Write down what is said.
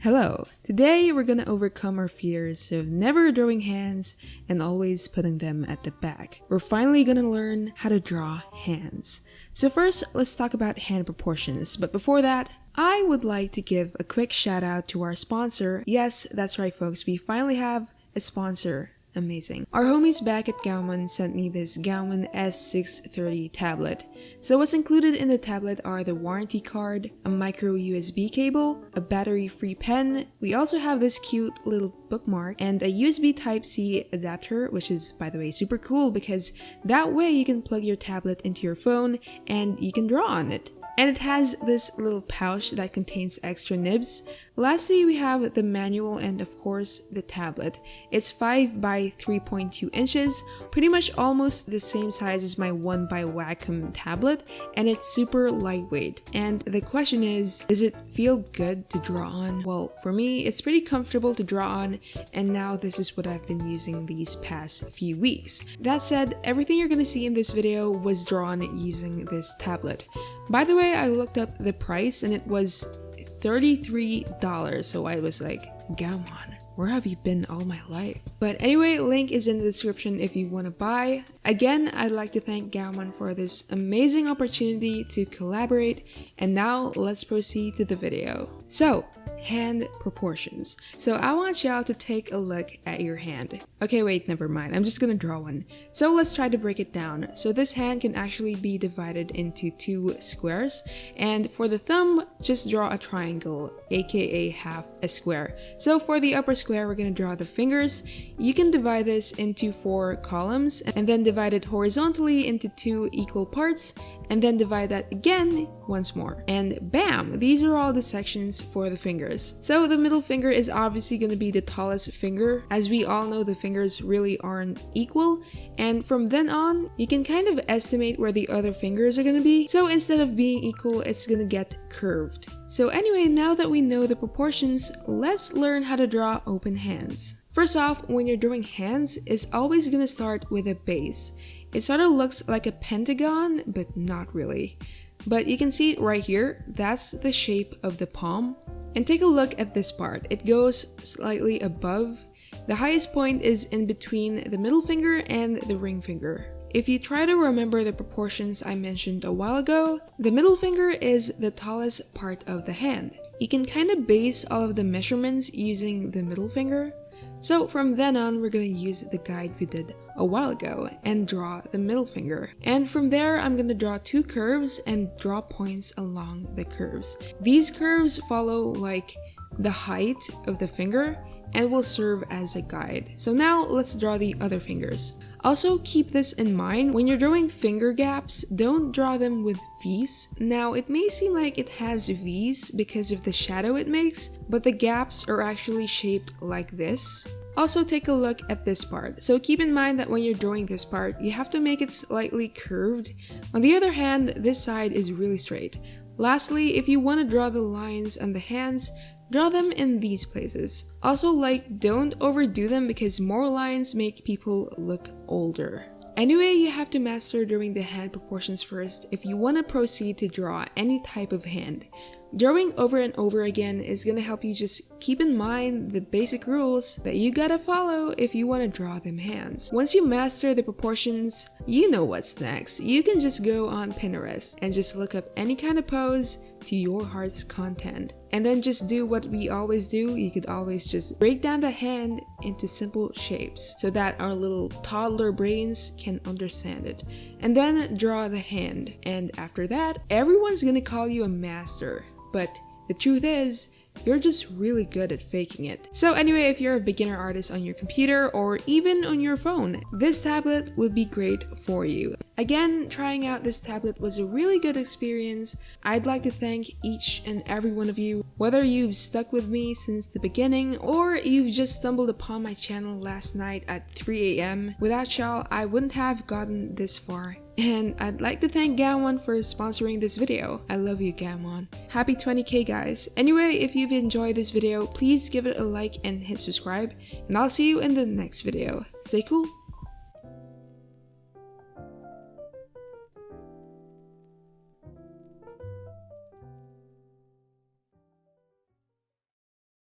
Hello! Today we're gonna overcome our fears of never drawing hands and always putting them at the back. We're finally gonna learn how to draw hands. So first, let's talk about hand proportions, but before that, I would like to give a quick shout out to our sponsor. Yes, that's right folks, we finally have a sponsor. Amazing. Our homies back at Gaomon sent me this Gaomon S630 tablet. So what's included in the tablet are the warranty card, a micro USB cable, a battery-free pen. We also have this cute little bookmark and a USB Type-C adapter, which is, by the way, super cool because that way you can plug your tablet into your phone and you can draw on it. And it has this little pouch that contains extra nibs. Lastly, we have the manual and of course the tablet. It's 5 by 3.2 inches, pretty much almost the same size as my 1 by Wacom tablet, and it's super lightweight. And the question is, does it feel good to draw on? Well, for me, it's pretty comfortable to draw on, and now this is what I've been using these past few weeks. That said, everything you're gonna see in this video was drawn using this tablet. By the way, I looked up the price and it was $33, so I was like, Gaomon, where have you been all my life? But anyway, link is in the description if you want to buy. Again, I'd like to thank Gaomon for this amazing opportunity to collaborate, and now let's proceed to the video. So, hand proportions. So I want y'all to take a look at your hand. Okay, wait, never mind. I'm just gonna draw one. So let's try to break it down. So this hand can actually be divided into 2 squares. And for the thumb, just draw a triangle, aka half a square. So for the upper square, we're gonna draw the fingers. You can divide this into 4 columns and then divide it horizontally into 2 equal parts and then divide that again once more. And bam! These are all the sections for the fingers. So the middle finger is obviously going to be the tallest finger. As we all know, the fingers really aren't equal. And from then on, you can kind of estimate where the other fingers are going to be. So instead of being equal, it's going to get curved. So anyway, now that we know the proportions, let's learn how to draw open hands. First off, when you're drawing hands, it's always going to start with a base. It sort of looks like a pentagon, but not really. But you can see it right here, that's the shape of the palm. And take a look at this part, it goes slightly above. The highest point is in between the middle finger and the ring finger. If you try to remember the proportions I mentioned a while ago, the middle finger is the tallest part of the hand. You can kind of base all of the measurements using the middle finger. So from then on, we're going to use the guide we did a while ago and draw the middle finger. And from there, I'm going to draw 2 curves and draw points along the curves. These curves follow like the height of the finger and will serve as a guide. So now let's draw the other fingers. Also keep this in mind, when you're drawing finger gaps, don't draw them with V's. Now it may seem like it has V's because of the shadow it makes, but the gaps are actually shaped like this. Also take a look at this part. So keep in mind that when you're drawing this part, you have to make it slightly curved. On the other hand, this side is really straight. Lastly, if you want to draw the lines on the hands, draw them in these places. Also, don't overdo them because more lines make people look older. Anyway, you have to master drawing the hand proportions first if you want to proceed to draw any type of hand. Drawing over and over again is going to help you just keep in mind the basic rules that you gotta follow if you want to draw them hands. Once you master the proportions, you know what's next. You can just go on Pinterest and just look up any kind of pose to your heart's content. And then just do what we always do. You could always just break down the hand into simple shapes so that our little toddler brains can understand it. And then draw the hand. And after that, everyone's gonna call you a master. But the truth is, you're just really good at faking it. So anyway, if you're a beginner artist on your computer or even on your phone, this tablet would be great for you. Again, trying out this tablet was a really good experience. I'd like to thank each and every one of you, whether you've stuck with me since the beginning or you've just stumbled upon my channel last night at 3 AM. Without y'all, I wouldn't have gotten this far. And I'd like to thank Gaomon for sponsoring this video. I love you, Gaomon. Happy 20k guys. Anyway, if you've enjoyed this video, please give it a like and hit subscribe. And I'll see you in the next video. Stay cool.